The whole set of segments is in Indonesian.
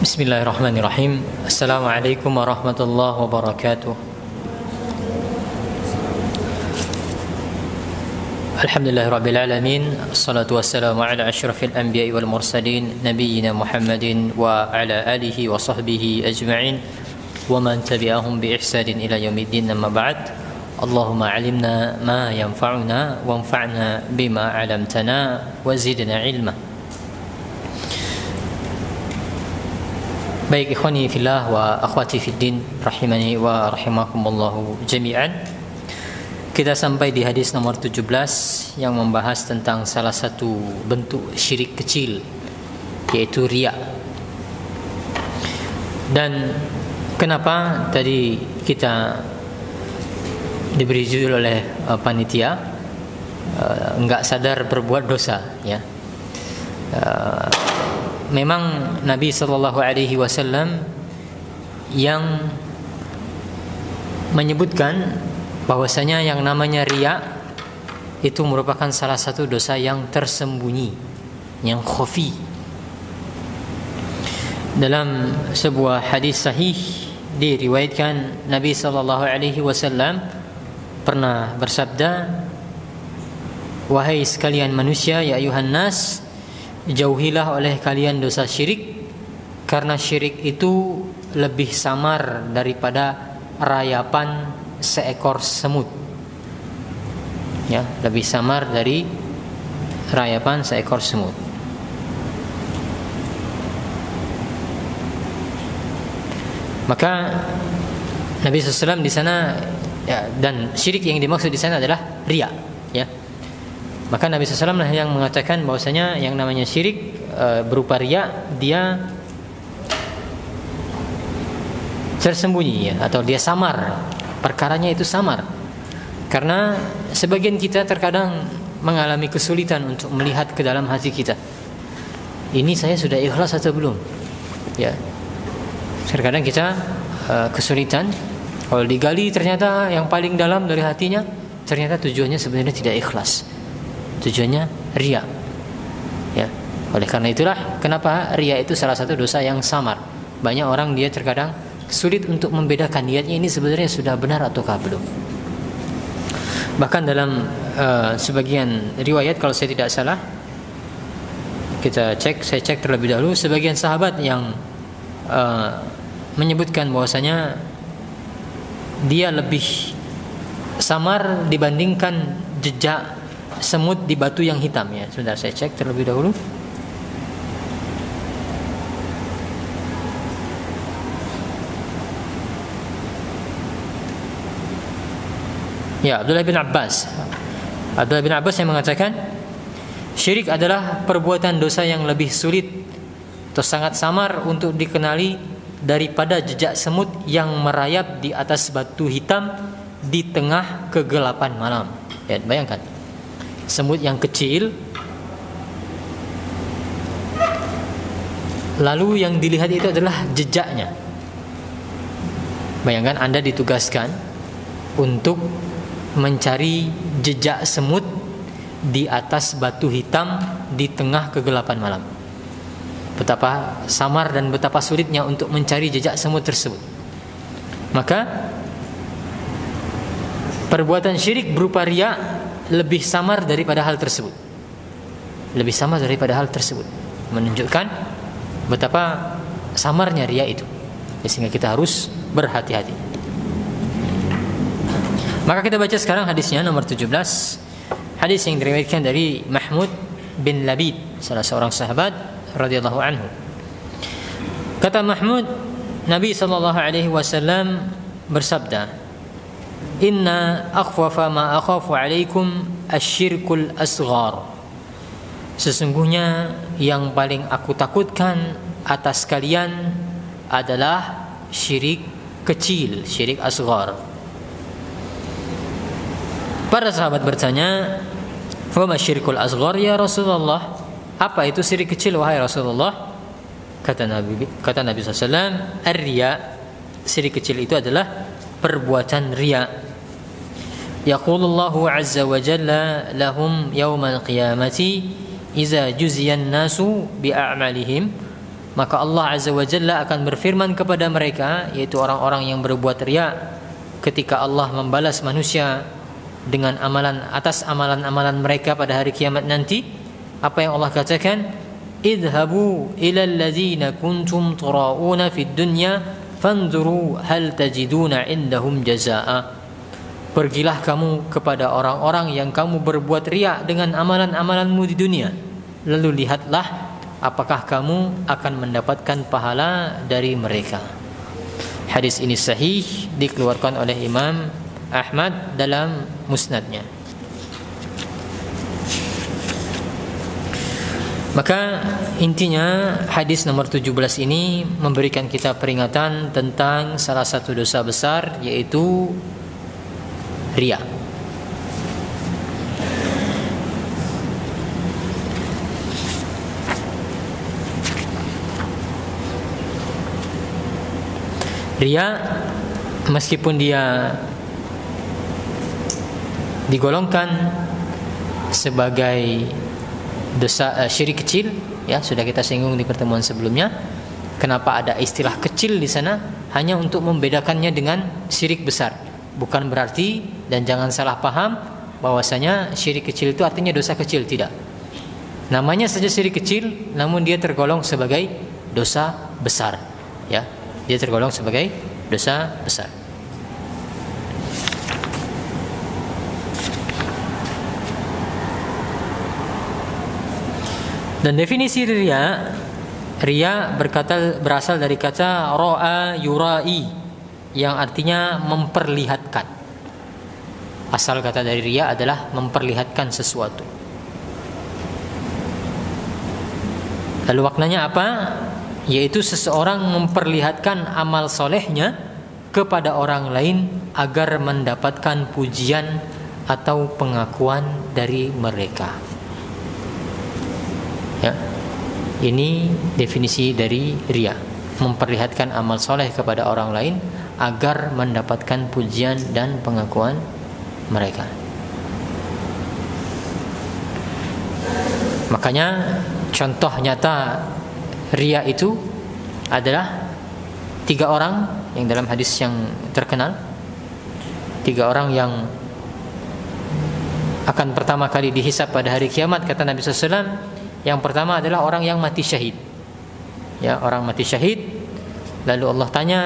Bismillahirrahmanirrahim. Assalamualaikum warahmatullahi wabarakatuh. Alhamdulillahirabbil alamin. Assalatu wassalamu ala asyrafil anbiya'i wal mursalin nabiyyina Muhammadin wa ala alihi wa sahbihi ajma'in wa man tabi'ahum bi ihsanin ila yaumiddin. Amma ba'd. Allahumma 'allimna ma yanfa'una wanfa'na bima 'allamtana wa zidna 'ilma. Baik ikhwani fillah wa akhwati fiddin rahimani wa rahimakumullahu jami'an. Kita sampai di hadis nomor 17 yang membahas tentang salah satu bentuk syirik kecil, yaitu riya. Dan kenapa tadi kita diberi judul oleh panitia enggak sadar berbuat dosa, ya. Memang Nabi sallallahu alaihi wasallam yang menyebutkan bahwasanya yang namanya riya itu merupakan salah satu dosa yang tersembunyi, yang khafi. Dalam sebuah hadis sahih diriwayatkan Nabi sallallahu alaihi wasallam pernah bersabda, "Wahai sekalian manusia, ya ayuhan nas, jauhilah oleh kalian dosa syirik, karena syirik itu lebih samar daripada rayapan seekor semut." Ya, lebih samar dari rayapan seekor semut. Maka Nabi SAW di sana, ya, dan syirik yang dimaksud di sana adalah riya, ya. Maka Nabi SAW lah yang mengatakan bahwasanya yang namanya syirik berupa riya, dia tersembunyi, ya, atau dia samar, perkaranya itu samar. Karena sebagian kita terkadang mengalami kesulitan untuk melihat ke dalam hati kita. Ini saya sudah ikhlas atau belum? Ya. Terkadang kita kesulitan. Kalau digali ternyata yang paling dalam dari hatinya ternyata tujuannya sebenarnya tidak ikhlas. Tujuannya riya. Ya. Oleh karena itulah kenapa riya itu salah satu dosa yang samar. Banyak orang dia terkadang sulit untuk membedakan niatnya ini sebenarnya sudah benar ataukah belum. Bahkan dalam sebagian riwayat, kalau saya tidak salah, saya cek terlebih dahulu, sebagian sahabat yang menyebutkan bahwasanya dia lebih samar dibandingkan jejak semut di batu yang hitam, ya. Sudah saya cek terlebih dahulu. Ya, Abdullah bin Abbas yang mengatakan syirik adalah perbuatan dosa yang lebih sulit atau sangat samar untuk dikenali daripada jejak semut yang merayap di atas batu hitam di tengah kegelapan malam. Ya, bayangkan, semut yang kecil, lalu yang dilihat itu adalah jejaknya. Bayangkan Anda ditugaskan untuk mencari jejak semut di atas batu hitam di tengah kegelapan malam. Betapa samar dan betapa sulitnya untuk mencari jejak semut tersebut. Maka perbuatan syirik berupa riya lebih samar daripada hal tersebut. Lebih samar daripada hal tersebut, menunjukkan betapa samarnya riya itu, sehingga kita harus berhati-hati. Maka kita baca sekarang hadisnya nomor 17. Hadis yang diriwayatkan dari Mahmud bin Labid, salah seorang sahabat radhiyallahu anhu. Kata Mahmud, Nabi sallallahu alaihi wasallam bersabda, "Inna akhwafa ma akhafu alaikum asyirkul asghar." Sesungguhnya yang paling aku takutkan atas kalian adalah syirik kecil, syirik asghar. Para sahabat bertanya, "Wa ma syirkul asghar ya Rasulullah?" Apa itu syirik kecil wahai Rasulullah? Kata Nabi SAW, "Ar-riya." Syirik kecil itu adalah perbuatan riya. Yaqulullahu azza wa jalla lahum yawmal qiyamati iza juziyan nasu bi'a'malihim maka Allah Azza wa Jalla akan berfirman kepada mereka, yaitu orang-orang yang berbuat riya, ketika Allah membalas manusia dengan amalan atas amalan-amalan mereka pada hari kiamat nanti. Apa yang Allah katakan? Idhabu ilal ladzina kuntum turauna fid dunya fanzuru hal tajiduna indahum jazaa. Pergilah kamu kepada orang-orang yang kamu berbuat riya dengan amalan-amalanmu di dunia, lalu lihatlah apakah kamu akan mendapatkan pahala dari mereka. Hadis ini sahih, dikeluarkan oleh Imam Ahmad dalam musnadnya. Maka intinya hadis nomor 17 ini memberikan kita peringatan tentang salah satu dosa besar, yaitu riya. Riya, meskipun dia digolongkan sebagai dosa syirik kecil, ya sudah kita singgung di pertemuan sebelumnya. Kenapa ada istilah kecil di sana? Hanya untuk membedakannya dengan syirik besar. Bukan berarti, dan jangan salah paham, bahwasanya syirik kecil itu artinya dosa kecil, tidak. Namanya saja syirik kecil, namun dia tergolong sebagai dosa besar, ya. Dia tergolong sebagai dosa besar. Dan definisi riya berasal dari kata ra'a yurai, yang artinya memperlihatkan. Asal kata dari riya adalah memperlihatkan sesuatu. Lalu maknanya apa? Yaitu seseorang memperlihatkan amal solehnya kepada orang lain agar mendapatkan pujian atau pengakuan dari mereka. Ya, ini definisi dari riya, memperlihatkan amal soleh kepada orang lain agar mendapatkan pujian dan pengakuan mereka. Makanya contoh nyata riya itu adalah 3 orang yang dalam hadis yang terkenal, 3 orang yang akan pertama kali dihisab pada hari kiamat, kata Nabi SAW. Yang pertama adalah orang yang mati syahid, ya, orang mati syahid. Lalu Allah tanya,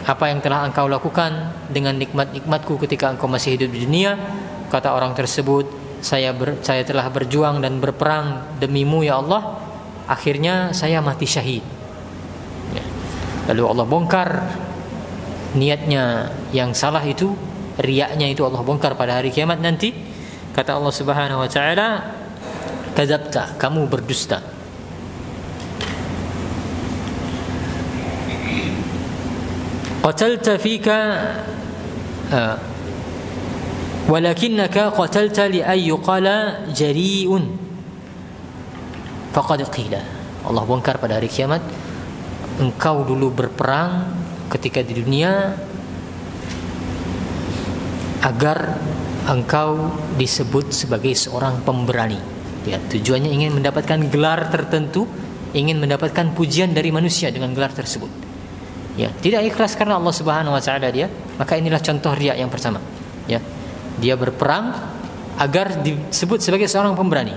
apa yang telah engkau lakukan dengan nikmat-nikmatku ketika engkau masih hidup di dunia? Kata orang tersebut, saya telah berjuang dan berperang demimu ya Allah, akhirnya saya mati syahid. Ya. Lalu Allah bongkar niatnya yang salah itu, riyaknya itu Allah bongkar pada hari kiamat nanti. Kata Allah Subhanahu wa taala, kadzabta, kamu berdusta. Qatalta fika walakinnaka qatalta li ay yuqala jari'un faqad qila. Allah bongkar pada hari kiamat, engkau dulu berperang ketika di dunia agar engkau disebut sebagai seorang pemberani. Ya, tujuannya ingin mendapatkan gelar tertentu, ingin mendapatkan pujian dari manusia dengan gelar tersebut. Ya, tidak ikhlas karena Allah Subhanahu wa taala dia, maka inilah contoh riya yang pertama. Ya. Dia berperang agar disebut sebagai seorang pemberani.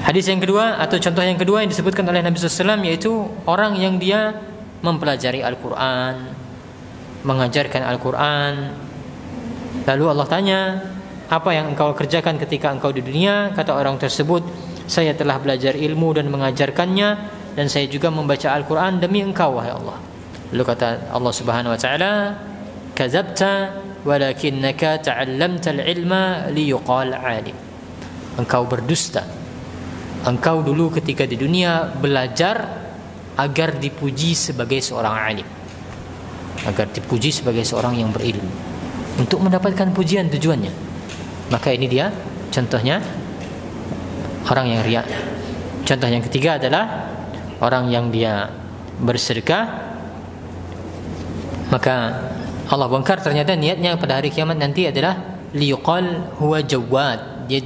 Hadis yang kedua atau contoh yang kedua yang disebutkan oleh Nabi SAW, yaitu orang yang dia mempelajari Al-Quran, mengajarkan Al-Quran. Lalu Allah tanya, apa yang engkau kerjakan ketika engkau di dunia? Kata orang tersebut, saya telah belajar ilmu dan mengajarkannya, dan saya juga membaca Al-Quran demi engkau wahai Allah. Lalu kata Allah Subhanahu wa taala, kadzabta walakinnaka ta'allamta al-ilma liyuqal 'alim. Engkau berdusta. Engkau dulu ketika di dunia belajar agar dipuji sebagai seorang alim, agar dipuji sebagai seorang yang berilmu, untuk mendapatkan pujian tujuannya. Maka ini dia contohnya orang yang riya. Contoh yang ketiga adalah orang yang dia bersedekah, maka Allah bongkar ternyata niatnya pada hari kiamat nanti adalah liyuqal huwa jawad. Dia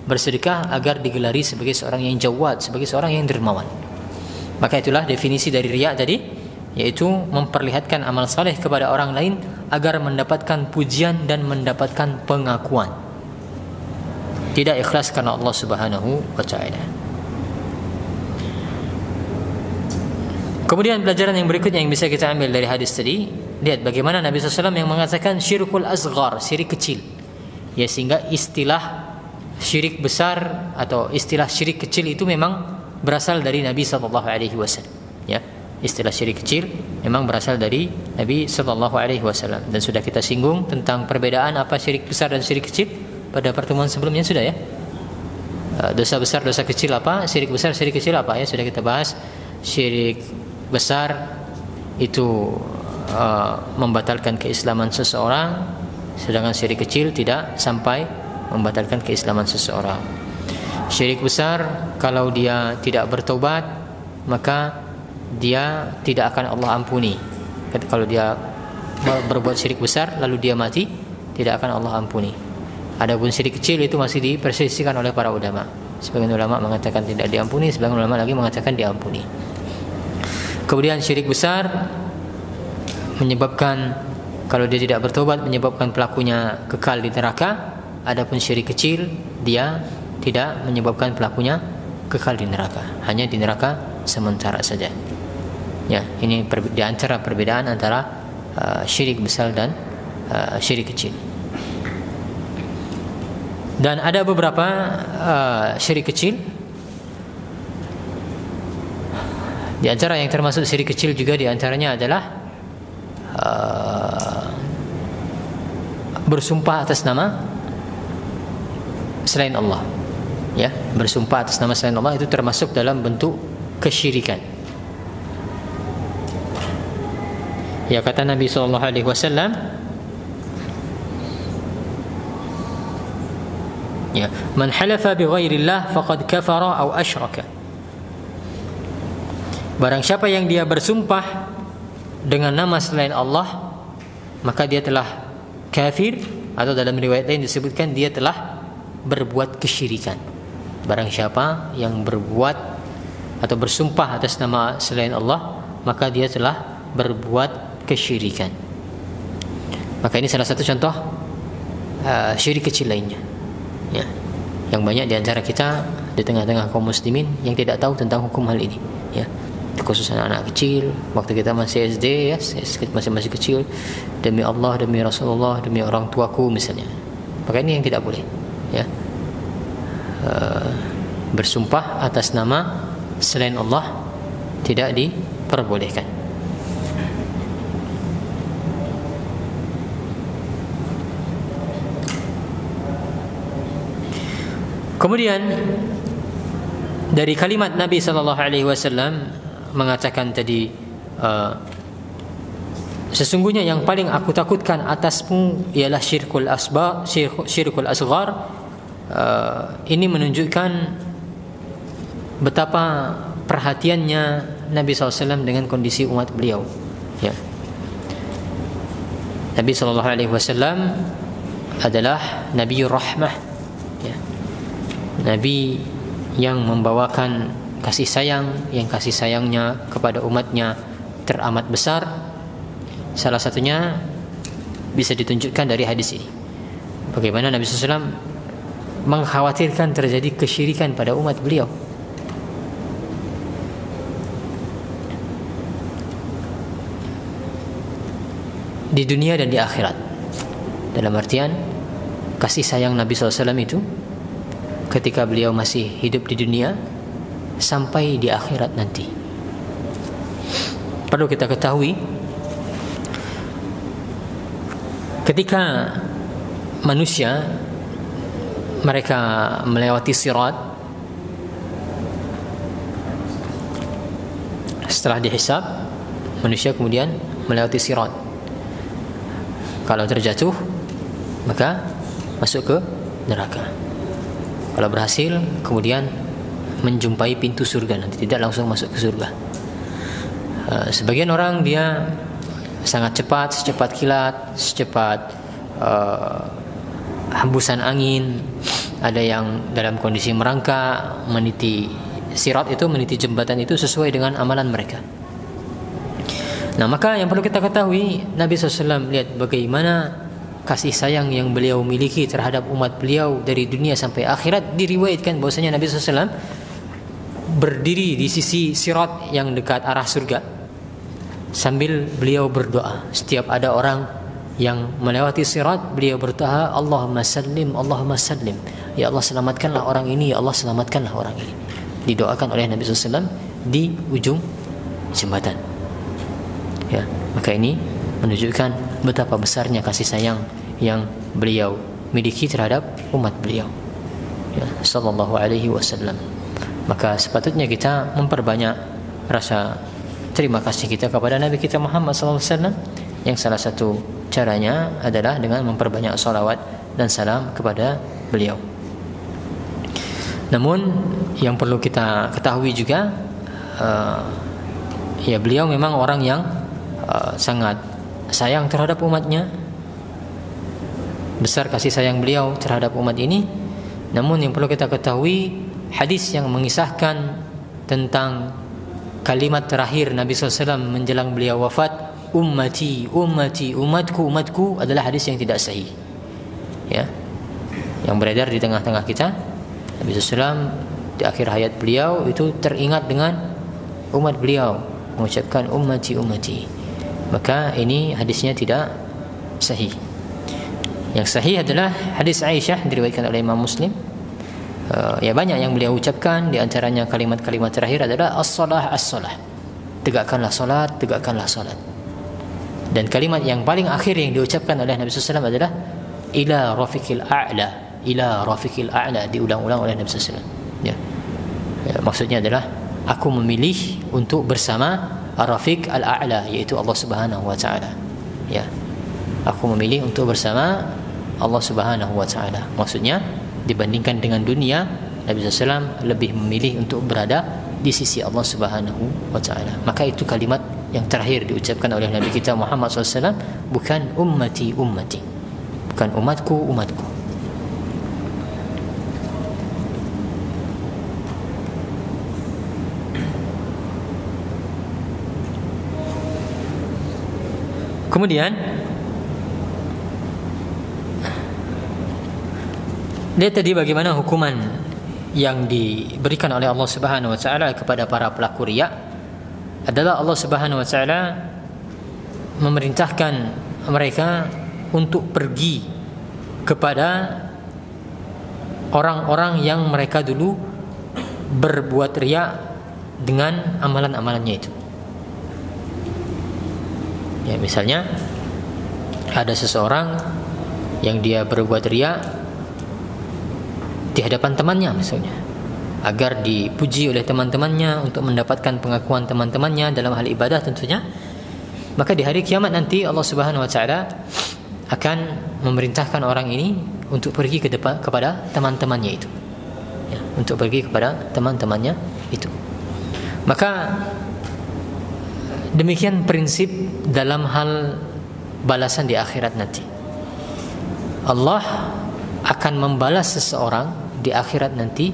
bersedekah agar digelari sebagai seorang yang jawad, sebagai seorang yang dermawan. Maka itulah definisi dari riya tadi, yaitu memperlihatkan amal saleh kepada orang lain agar mendapatkan pujian dan mendapatkan pengakuan. Tidak ikhlas karena Allah Subhanahu wa taala. Kemudian pelajaran yang berikutnya yang bisa kita ambil dari hadis tadi, lihat bagaimana Nabi SAW yang mengatakan syirkul asghar, syirik kecil. Ya, sehingga istilah syirik besar atau istilah syirik kecil itu memang berasal dari Nabi SAW. Ya, istilah syirik kecil memang berasal dari Nabi SAW. Dan sudah kita singgung tentang perbedaan apa syirik besar dan syirik kecil pada pertemuan sebelumnya sudah ya. Dosa besar, dosa kecil apa, syirik besar, syirik kecil apa ya, sudah kita bahas. Syirik besar itu membatalkan keislaman seseorang, sedangkan syirik kecil tidak sampai membatalkan keislaman seseorang. Syirik besar kalau dia tidak bertobat maka dia tidak akan Allah ampuni. Kalau dia berbuat syirik besar lalu dia mati, tidak akan Allah ampuni. Adapun syirik kecil itu masih diperselisihkan oleh para ulama. Sebagian ulama mengatakan tidak diampuni, sebagian ulama lagi mengatakan diampuni. Kemudian syirik besar menyebabkan, kalau dia tidak bertobat, menyebabkan pelakunya kekal di neraka. Adapun syirik kecil dia tidak menyebabkan pelakunya kekal di neraka, hanya di neraka sementara saja. Ya, ini di antara perbedaan antara syirik besar dan syirik kecil. Dan ada beberapa syirik kecil. Di antara yang termasuk syirik kecil juga di antaranya adalah bersumpah atas nama selain Allah. Ya, bersumpah atas nama selain Allah itu termasuk dalam bentuk kesyirikan. Ya, kata Nabi SAW, ya, man halafa bi ghairillah faqad kafara aw asyraka. Barang siapa yang dia bersumpah dengan nama selain Allah, maka dia telah kafir, atau dalam riwayat lain disebutkan dia telah berbuat kesyirikan. Barang siapa yang berbuat atau bersumpah atas nama selain Allah, maka dia telah berbuat kesyirikan. Maka ini salah satu contoh syirik kecil lainnya. Ya, yang banyak di antara kita di tengah-tengah kaum muslimin yang tidak tahu tentang hukum hal ini. Ya, khususnya anak kecil, waktu kita masih SD, ya, masih kecil, demi Allah, demi Rasulullah, demi orang tuaku misalnya. Maka ini yang tidak boleh. Ya, bersumpah atas nama selain Allah tidak diperbolehkan. Kemudian dari kalimat Nabi SAW mengatakan tadi, sesungguhnya yang paling aku takutkan atasmu ialah syirkul asghar. Ini menunjukkan betapa perhatiannya Nabi SAW dengan kondisi umat beliau. Ya. Nabi SAW adalah Nabiur Rahmah, ya. Nabi yang membawakan kasih sayang, yang kasih sayangnya kepada umatnya teramat besar. Salah satunya bisa ditunjukkan dari hadis ini, bagaimana Nabi SAW mengkhawatirkan terjadi kesyirikan pada umat beliau. Di dunia dan di akhirat. Dalam artian kasih sayang Nabi SAW itu ketika beliau masih hidup di dunia sampai di akhirat nanti. Perlu kita ketahui, ketika manusia mereka melewati sirat, setelah dihisab, manusia kemudian melewati sirat. Kalau terjatuh, maka masuk ke neraka. Kalau berhasil, kemudian menjumpai pintu surga, nanti tidak langsung masuk ke surga. Sebagian orang dia sangat cepat, secepat kilat, secepat hembusan angin. Ada yang dalam kondisi merangkak, meniti sirat itu, meniti jembatan itu sesuai dengan amalan mereka. Nah, maka yang perlu kita ketahui, Nabi SAW lihat bagaimana kasih sayang yang beliau miliki terhadap umat beliau dari dunia sampai akhirat. Diriwayatkan bahwasanya Nabi SAW berdiri di sisi sirat yang dekat arah surga sambil beliau berdoa. Setiap ada orang yang melewati sirat, beliau berdoa, Allahumma sallim, Allahumma sallim. Ya Allah, selamatkanlah orang ini, ya Allah, selamatkanlah orang ini. Didoakan oleh Nabi SAW di ujung jembatan. Ya, maka ini menunjukkan betapa besarnya kasih sayang yang beliau miliki terhadap umat beliau, ya, sallallahu alaihi wasallam. Maka sepatutnya kita memperbanyak rasa terima kasih kita kepada Nabi kita Muhammad sallallahu alaihi wasallam, yang salah satu caranya adalah dengan memperbanyak salawat dan salam kepada beliau. Namun yang perlu kita ketahui juga, ya, beliau memang orang yang sangat sayang terhadap umatnya, besar kasih sayang beliau terhadap umat ini. Namun yang perlu kita ketahui, hadis yang mengisahkan tentang kalimat terakhir Nabi SAW menjelang beliau wafat, ummati, ummati, umatku, umatku, adalah hadis yang tidak sahih, ya, yang beredar di tengah-tengah kita. Nabi SAW di akhir hayat beliau itu teringat dengan umat beliau, mengucapkan ummati, ummati. Maka ini hadisnya tidak sahih. Yang sahih adalah hadis Aisyah, diriwayatkan oleh Imam Muslim. Ya, banyak yang beliau ucapkan, di antaranya kalimat-kalimat terakhir adalah as-salah, as-salah. Tegakkanlah salat, tegakkanlah salat. Dan kalimat yang paling akhir yang diucapkan oleh Nabi SAW adalah ila rafiqil a'la, ila rafiqil a'la, diulang-ulang oleh Nabi SAW. Ya. Ya, maksudnya adalah aku memilih untuk bersama Ar-Rafiq Al-A'la, yaitu Allah Subhanahu wa taala. Ya. Aku memilih untuk bersama Allah Subhanahu wa taala. Maksudnya dibandingkan dengan dunia, Nabi SAW lebih memilih untuk berada di sisi Allah Subhanahu wa taala. Maka itu kalimat yang terakhir diucapkan oleh Nabi kita Muhammad SAW, bukan ummati, ummati. Bukan umatku, umatku. Kemudian lihat tadi bagaimana hukuman yang diberikan oleh Allah Subhanahu wa taala kepada para pelaku riya adalah Allah Subhanahu wa taala memerintahkan mereka untuk pergi kepada orang-orang yang mereka dulu berbuat riya dengan amalan-amalannya itu. Ya, misalnya ada seseorang yang dia berbuat riya di hadapan temannya misalnya, agar dipuji oleh teman-temannya, untuk mendapatkan pengakuan teman-temannya dalam hal ibadah tentunya. Maka di hari kiamat nanti Allah Subhanahu wa taala akan memerintahkan orang ini untuk pergi kepada teman-temannya itu, ya, untuk pergi kepada teman-temannya itu. Maka demikian prinsip dalam hal balasan di akhirat nanti. Allah akan membalas seseorang di akhirat nanti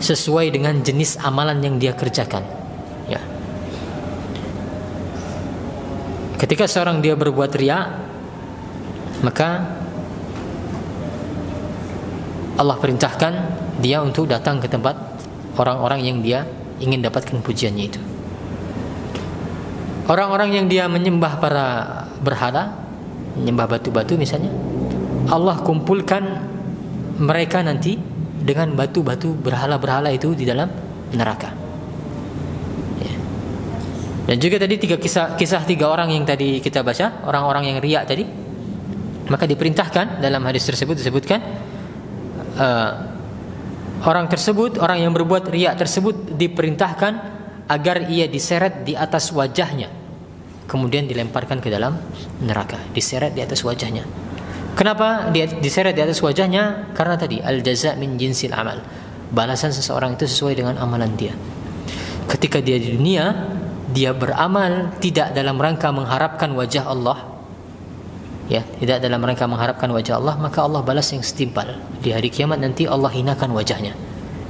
sesuai dengan jenis amalan yang dia kerjakan. Ya. Ketika seorang dia berbuat riya, maka Allah perintahkan dia untuk datang ke tempat orang-orang yang dia ingin dapatkan pujiannya itu. Orang-orang yang dia menyembah para berhala, menyembah batu-batu misalnya, Allah kumpulkan mereka nanti dengan batu-batu berhala-berhala itu di dalam neraka. Ya. Dan juga tadi kisah tiga orang yang tadi kita baca, orang-orang yang riya tadi, maka diperintahkan dalam hadis tersebut disebutkan orang tersebut, orang yang berbuat riya tersebut diperintahkan agar ia diseret di atas wajahnya, kemudian dilemparkan ke dalam neraka, diseret di atas wajahnya. Kenapa dia diseret di atas wajahnya? Karena tadi al-jaza' min jinsil amal, balasan seseorang itu sesuai dengan amalan dia. Ketika dia di dunia, dia beramal tidak dalam rangka mengharapkan wajah Allah, ya, tidak dalam rangka mengharapkan wajah Allah, maka Allah balas yang setimpal. Di hari kiamat nanti Allah hinakan wajahnya,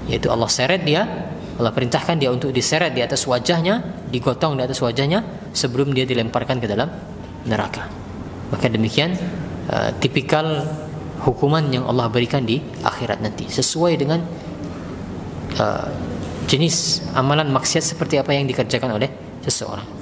yaitu Allah seret dia Allah perintahkan dia untuk diseret di atas wajahnya, digotong di atas wajahnya sebelum dia dilemparkan ke dalam neraka. Maka demikian tipikal hukuman yang Allah berikan di akhirat nanti, sesuai dengan jenis amalan maksiat seperti apa yang dikerjakan oleh seseorang.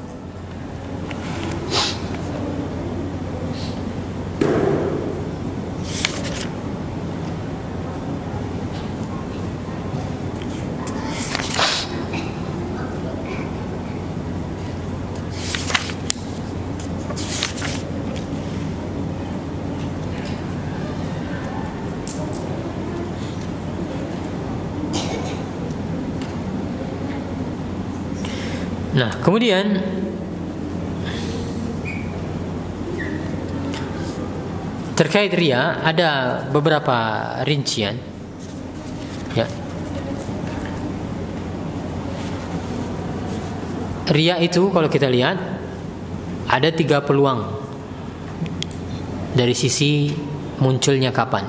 Nah, kemudian terkait riya ada beberapa rincian, ya. Riya itu kalau kita lihat ada 3 peluang dari sisi munculnya kapan.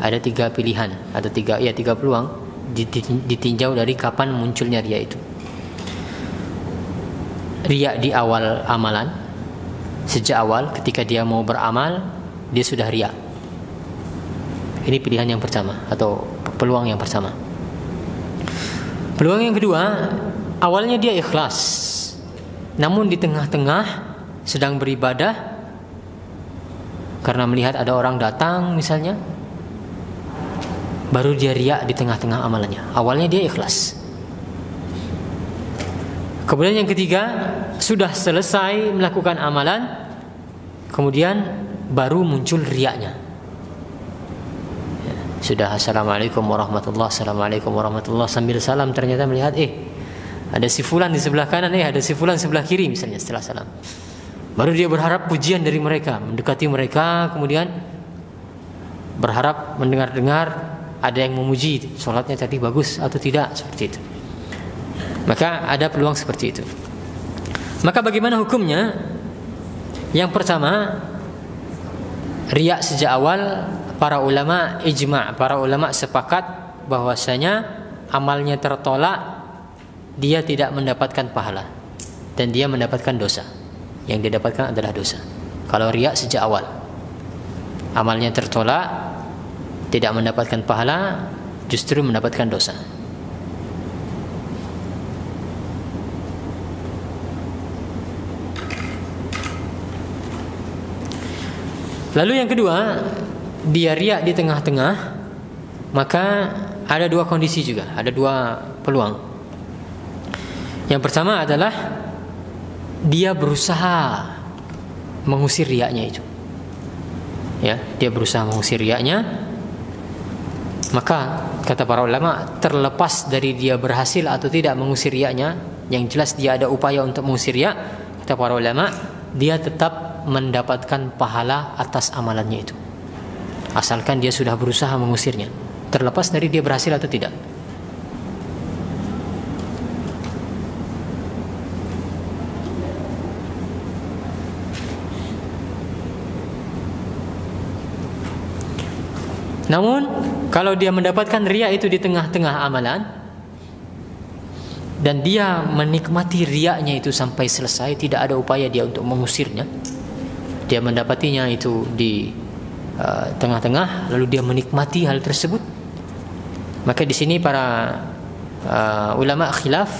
Ada 3 pilihan, ada 3 peluang ditinjau dari kapan munculnya riya itu. Riya di awal amalan, sejak awal ketika dia mau beramal dia sudah riya. Ini pilihan yang pertama atau peluang yang pertama. Peluang yang kedua, awalnya dia ikhlas, namun di tengah-tengah sedang beribadah karena melihat ada orang datang misalnya, baru dia riya di tengah-tengah amalannya. Awalnya dia ikhlas. Kemudian yang ketiga, sudah selesai melakukan amalan, kemudian baru muncul riyanya. Sudah assalamualaikum warahmatullah, assalamualaikum warahmatullah, sambil salam ternyata melihat ada si fulan di sebelah kanan, ada si fulan sebelah kiri misalnya setelah salam. Baru dia berharap pujian dari mereka, mendekati mereka, kemudian berharap mendengar-dengar ada yang memuji sholatnya tadi bagus atau tidak, seperti itu. Maka ada peluang seperti itu. Maka bagaimana hukumnya? Yang pertama, riya sejak awal para ulama ijma', para ulama sepakat bahwasanya amalnya tertolak, dia tidak mendapatkan pahala dan dia mendapatkan dosa. Yang dia dapatkan adalah dosa. Kalau riya sejak awal amalnya tertolak, tidak mendapatkan pahala, justru mendapatkan dosa. Lalu yang kedua, dia riya di tengah-tengah, maka ada 2 kondisi juga, ada 2 peluang. Yang pertama adalah dia berusaha mengusir riyanya itu. Ya, dia berusaha mengusir riyanya. Maka kata para ulama, terlepas dari dia berhasil atau tidak mengusir riyanya, yang jelas dia ada upaya untuk mengusir riya, kata para ulama, dia tetap mendapatkan pahala atas amalannya itu, asalkan dia sudah berusaha mengusirnya, terlepas dari dia berhasil atau tidak. Namun kalau dia mendapatkan riya itu di tengah-tengah amalan dan dia menikmati riyanya itu sampai selesai, tidak ada upaya dia untuk mengusirnya, dia mendapatinya itu di tengah-tengah, lalu dia menikmati hal tersebut, maka di sini para ulama khilaf,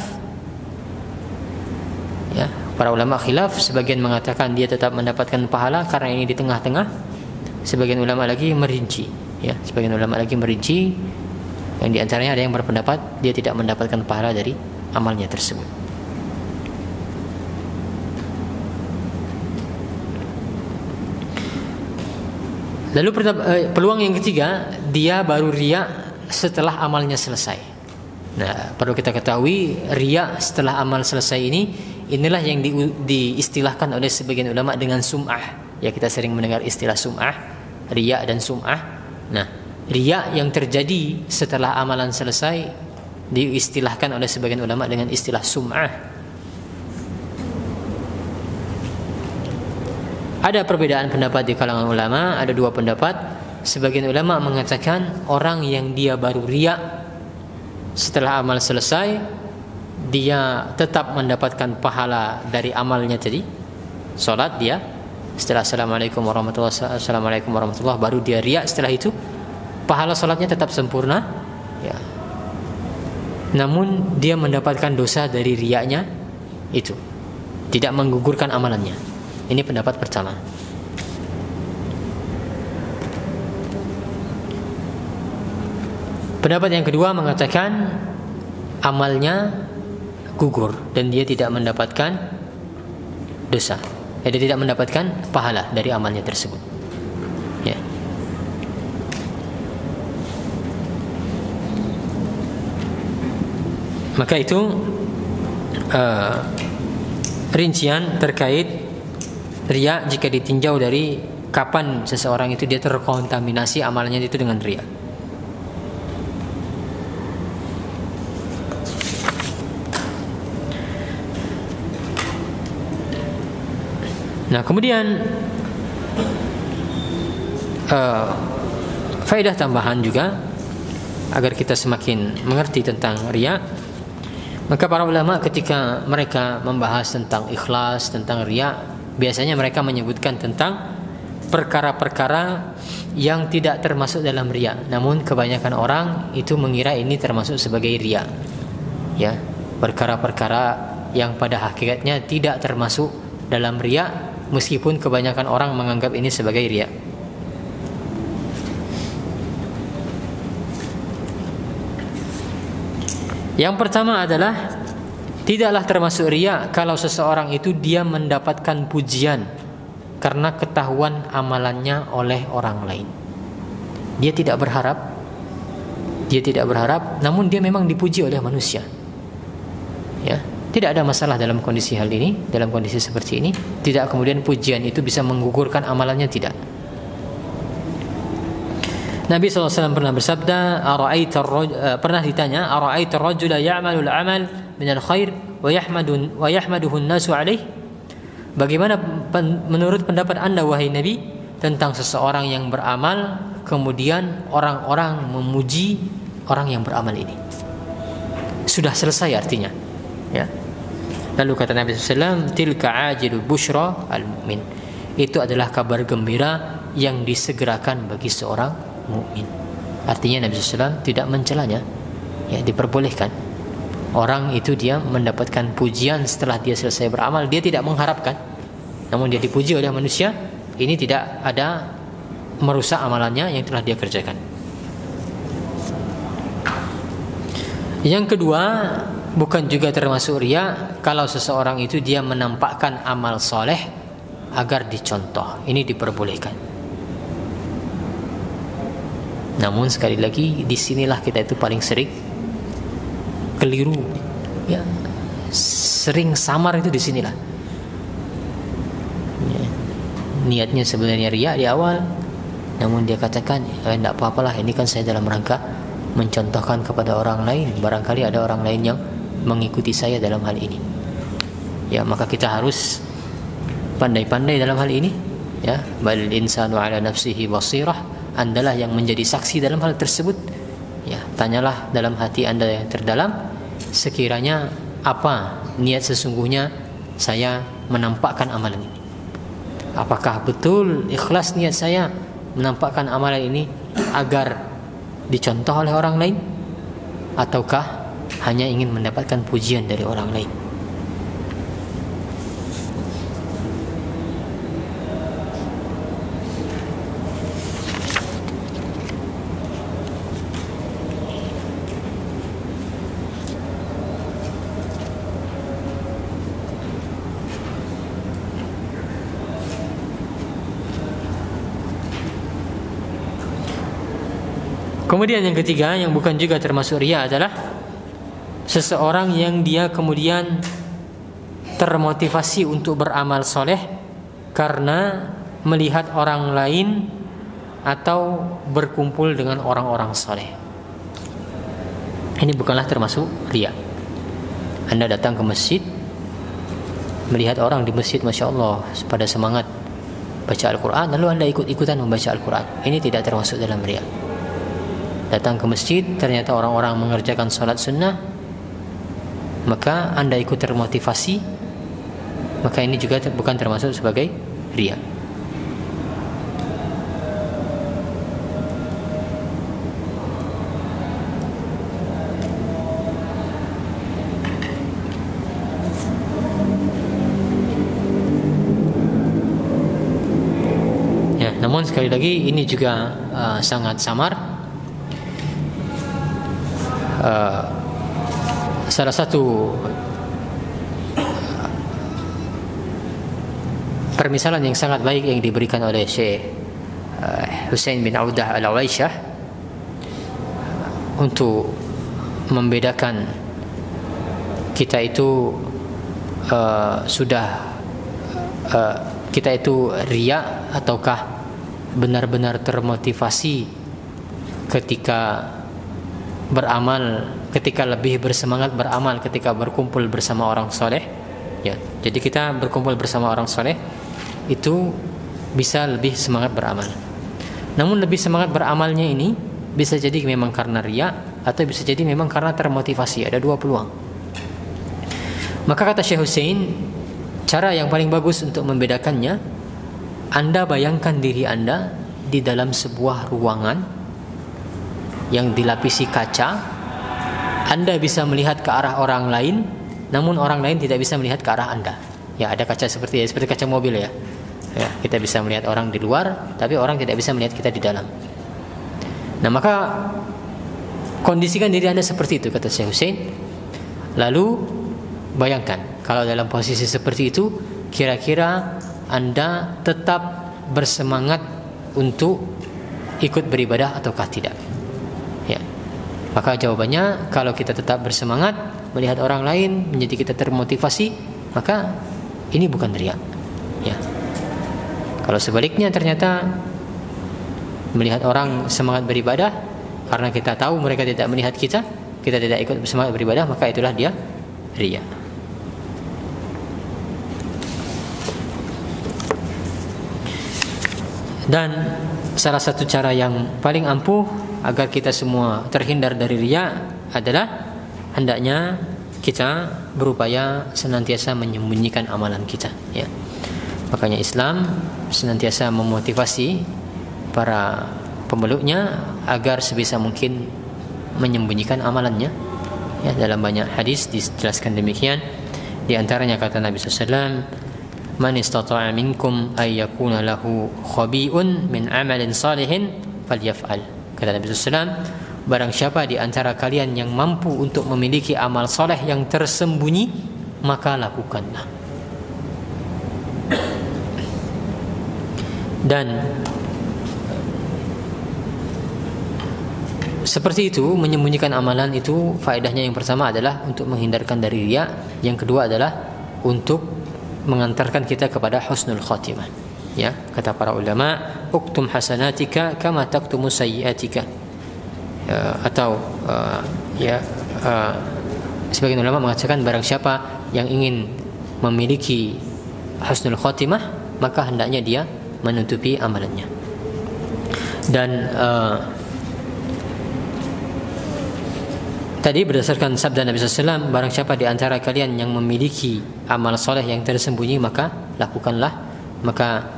ya, para ulama khilaf, sebagian mengatakan dia tetap mendapatkan pahala karena ini di tengah-tengah, sebagian ulama lagi merinci, ya, sebagian ulama lagi merinci, yang diantaranya ada yang berpendapat dia tidak mendapatkan pahala dari amalnya tersebut. Lalu peluang yang ketiga, dia baru riya setelah amalnya selesai. Nah, perlu kita ketahui, riya setelah amal selesai inilah yang diistilahkan oleh sebagian ulama dengan sum'ah. Ya, kita sering mendengar istilah sum'ah, riya dan sum'ah. Nah, riya yang terjadi setelah amalan selesai diistilahkan oleh sebagian ulama dengan istilah sum'ah. Ada perbedaan pendapat di kalangan ulama, ada 2 pendapat. Sebagian ulama mengatakan orang yang dia baru riya setelah amal selesai dia tetap mendapatkan pahala dari amalnya tadi, salat dia setelah assalamualaikum warahmatullahi baru dia riya, setelah itu pahala salatnya tetap sempurna ya, namun dia mendapatkan dosa dari riyanya itu, tidak menggugurkan amalannya. Ini pendapat pertama. Pendapat yang kedua mengatakan amalnya gugur dan dia tidak mendapatkan dosa, dia tidak mendapatkan pahala dari amalnya tersebut ya. Maka itu rincian terkait riya jika ditinjau dari kapan seseorang itu dia terkontaminasi amalnya itu dengan riya. Nah, kemudian faedah tambahan juga agar kita semakin mengerti tentang riya. Maka para ulama ketika mereka membahas tentang ikhlas, tentang riya, biasanya mereka menyebutkan tentang perkara-perkara yang tidak termasuk dalam riya. Namun kebanyakan orang itu mengira ini termasuk sebagai riya. Ya, perkara-perkara yang pada hakikatnya tidak termasuk dalam riya, meskipun kebanyakan orang menganggap ini sebagai riya. Yang pertama adalah tidaklah termasuk riya kalau seseorang itu dia mendapatkan pujian karena ketahuan amalannya oleh orang lain. Dia tidak berharap, namun dia memang dipuji oleh manusia. Ya, tidak ada masalah dalam kondisi hal ini, dalam kondisi seperti ini. Tidak kemudian pujian itu bisa menggugurkan amalannya, tidak. Nabi SAW pernah bersabda, pernah ditanya, ara'aita ar-rajula ya'malu al-amal min al-khair wa yahmaduhu an-nasu alaih? Bagaimana menurut pendapat Anda wahai Nabi tentang seseorang yang beramal kemudian orang-orang memuji orang yang beramal ini? Sudah selesai artinya, ya. Lalu kata Nabi SAW, tilka ajilul bushra al-mu'min. Itu adalah kabar gembira yang disegerakan bagi seorang mukmin. Artinya Nabi SAW tidak mencelanya, ya, diperbolehkan. Orang itu dia mendapatkan pujian setelah dia selesai beramal, dia tidak mengharapkan, namun dia dipuji oleh manusia. Ini tidak ada merusak amalannya yang telah dia kerjakan. Yang kedua, bukan juga termasuk riya kalau seseorang itu dia menampakkan amal soleh agar dicontoh. Ini diperbolehkan. Namun sekali lagi, disinilah kita itu paling sering keliru, ya, sering samar itu disinilah. Ya, niatnya sebenarnya riya di awal, namun dia katakan, tidak apa-apalah, ini kan saya dalam rangka mencontohkan kepada orang lain. Barangkali ada orang lain yang mengikuti saya dalam hal ini. Ya, maka kita harus pandai-pandai dalam hal ini. Ya, bal insanu ala nafsihi basirah. Andalah yang menjadi saksi dalam hal tersebut. Ya, tanyalah dalam hati Anda yang terdalam, sekiranya apa niat sesungguhnya saya menampakkan amalan ini? Apakah betul ikhlas niat saya menampakkan amalan ini agar dicontoh oleh orang lain, ataukah hanya ingin mendapatkan pujian dari orang lain? Kemudian yang ketiga, yang bukan juga termasuk riya adalah seseorang yang dia kemudian termotivasi untuk beramal soleh karena melihat orang lain atau berkumpul dengan orang-orang soleh. Ini bukanlah termasuk riya. Anda datang ke masjid, melihat orang di masjid, Masya Allah, pada semangat baca Al-Quran, lalu Anda ikut-ikutan membaca Al-Quran. Ini tidak termasuk dalam riya. datang ke masjid, ternyata orang-orang mengerjakan salat sunnah, maka Anda ikut termotivasi, maka ini juga bukan termasuk sebagai riya. Namun sekali lagi ini juga sangat samar. Salah satu permisalan yang sangat baik yang diberikan oleh Syekh Husain bin Audah Al-Awaisyah untuk membedakan kita itu kita itu riya ataukah benar-benar termotivasi ketika beramal, ketika lebih bersemangat beramal ketika berkumpul bersama orang soleh. Ya, jadi kita berkumpul bersama orang soleh itu bisa lebih semangat beramal. Namun lebih semangat beramalnya ini bisa jadi memang karena riya atau bisa jadi memang karena termotivasi. Ada dua peluang. Maka kata Syekh Husain, cara yang paling bagus untuk membedakannya, Anda bayangkan diri Anda di dalam sebuah ruangan yang dilapisi kaca. Anda bisa melihat ke arah orang lain, namun orang lain tidak bisa melihat ke arah Anda. Ya, ada kaca seperti kaca mobil ya. Ya, kita bisa melihat orang di luar, tapi orang tidak bisa melihat kita di dalam. Nah, maka kondisikan diri Anda seperti itu, kata Syekh Husain. Lalu bayangkan kalau dalam posisi seperti itu, kira-kira Anda tetap bersemangat untuk ikut beribadah ataukah tidak? Ya. Maka jawabannya, kalau kita tetap bersemangat melihat orang lain menjadi kita termotivasi, maka ini bukan riya. Ya. Kalau sebaliknya ternyata melihat orang semangat beribadah karena kita tahu mereka tidak melihat kita tidak ikut semangat beribadah, maka itulah dia riya. Dan salah satu cara yang paling ampuh agar kita semua terhindar dari riya adalah hendaknya kita berupaya senantiasa menyembunyikan amalan kita. Ya. Makanya Islam senantiasa memotivasi para pemeluknya agar sebisa mungkin menyembunyikan amalannya. Ya, dalam banyak hadis dijelaskan demikian. Di antaranya kata Nabi SAW, "Man istata'a minkum ay yakuna lahu khabi'un min amalin salihin falyaf'al." Kata Nabi SAW, barang siapa di antara kalian yang mampu untuk memiliki amal soleh yang tersembunyi, maka lakukanlah. Dan seperti itu, menyembunyikan amalan itu faedahnya yang pertama adalah untuk menghindarkan dari riya, yang kedua adalah untuk mengantarkan kita kepada husnul khatimah. Ya, kata para ulama, uktum hasanatika kama taktumu sayyiatika. Sebagian ulama mengatakan barang siapa yang ingin memiliki husnul khatimah, maka hendaknya dia menutupi amalannya. Dan tadi berdasarkan sabda Nabi SAW, barang siapa di antara kalian yang memiliki amal soleh yang tersembunyi, maka lakukanlah. Maka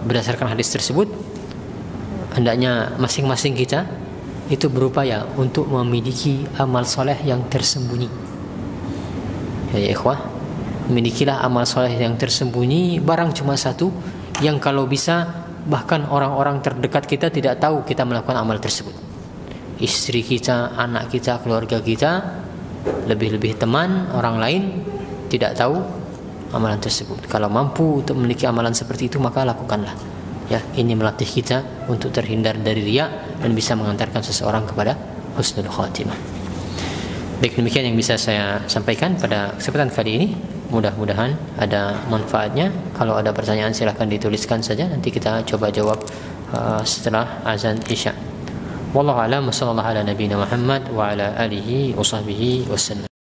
berdasarkan hadis tersebut, hendaknya masing-masing kita itu berupaya untuk memiliki amal soleh yang tersembunyi. Ya ikhwah, milikilah amal soleh yang tersembunyi, barang cuma satu, yang kalau bisa bahkan orang-orang terdekat kita tidak tahu kita melakukan amal tersebut. Istri kita, anak kita, keluarga kita, lebih-lebih teman, orang lain tidak tahu amalan tersebut. Kalau mampu untuk memiliki amalan seperti itu, maka lakukanlah. Ya, ini melatih kita untuk terhindar dari riya dan bisa mengantarkan seseorang kepada husnul khatimah. Baik, demikian yang bisa saya sampaikan pada kesempatan kali ini. Mudah-mudahan ada manfaatnya. Kalau ada pertanyaan silahkan dituliskan saja, nanti kita coba jawab setelah azan Isya. Wallahu a'lam, sallallahu ala nabiyina Muhammad wa ala alihi wa sahbihi wasallam.